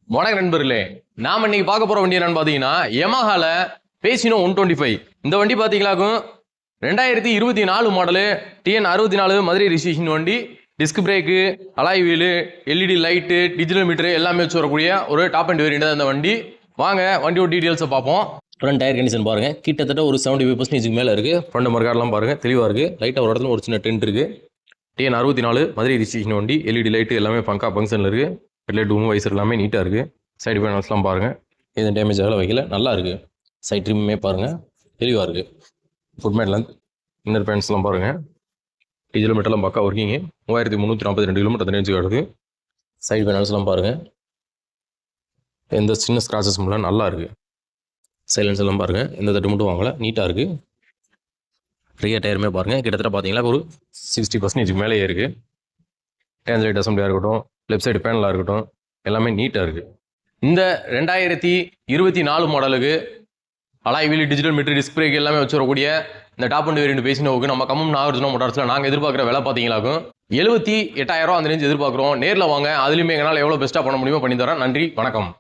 வணக்கம் நண்பர்களே, நாம இன்னைக்கு பார்க்க போற வண்டி என்னன்னு பாத்தீங்கன்னா யமஹால பேசினோ 125. இந்த வண்டி பாத்தீங்களாக்கும் 2024 மாடலு TN 64 மதுரை ரிஜிஸ்ட்ரேஷன் வண்டி. Disc brake, alloy wheel, LED light, digital meter எல்லாமே வச்சு வரக்கூடிய ஒரு டாப் அண்ட் வேரியண்ட் தான் இந்த வண்டி. வாங்க வண்டியோட டீடைல்ஸை பார்ப்போம். ஃப்ரண்ட் டயர் கண்டிஷன் பாருங்க, கிட்டத்தட்ட ஒரு 75% மேல இருக்கு. ஃப்ரண்ட் மர்கார்லாம் பாருங்க தெளிவா இருக்கு. லைட்டா ஒரு இடத்துல ஒரு சின்ன டென்ட் இருக்கு. TN 64 மதுரை ரிஜிஸ்ட்ரேஷன் வண்டி. எல்இடி லைட்டு எல்லாமே பங்கா ஃபங்க்ஷன்ல இருக்கு. ஹெட்லைட் டூம் வைசர் எல்லாமே நீட்டாக இருக்குது. சைடு பேனல்ஸ்லாம் பாருங்கள், எதுவும் டேமேஜ் ஆகல, வைக்கல, நல்லா இருக்குது. சைட் ட்ரிம்மே பாருங்கள் தெளிவாக இருக்குது. ஃபுட்மேட்லாம் இன்னர் பேண்ட்ஸ்லாம் பாருங்கள், டீசல் மீட்டர்லாம் பக்கா ஒர்க்கிங்கு. 3342 கிலோமீட்டர் ரேஞ்சு காட்டுது. சைடு பேனல்ஸ்லாம் பாருங்கள், எந்த சின்ன ஸ்க்ராச்சஸ் எல்லாம் நல்லா இருக்குது. சைலன்ஸ் எல்லாம் பாருங்கள், எந்த தட்டு மட்டும் வாங்கலை, நீட்டாக இருக்குது. ரியர் டயருமே பாருங்கள், கிட்டத்தட்ட பார்த்தீங்கன்னா ஒரு 60% மேலேயே இருக்குது. டேஞ்ச் அசம்பிளியாக இருக்கட்டும், லெஃப்ட் சைடு பேனலாக இருக்கட்டும், எல்லாமே நீட்டாக இருக்குது. இந்த 2024 மாடலுக்கு alloy wheel, digital meter, disc brake எல்லாமே வச்சு வரக்கூடிய இந்த டாப் அண்ட் வேரியண்ட் பேசினோவுக்கு நம்ம கம்மம் நாகார்ஜுனா மோட்டார்ஸில் நாங்கள் எதிர்பார்க்குற விலை பார்த்தீங்களாக்கும் 78,000 அந்த ரேஞ்ச் எதிர்பார்க்குறோம். நேரில் வாங்க, அதுலேயுமே எங்களால் எவ்வளோ பெஸ்ட்டாக பண்ண முடியுமோ பண்ணி தரேன். நன்றி, வணக்கம்.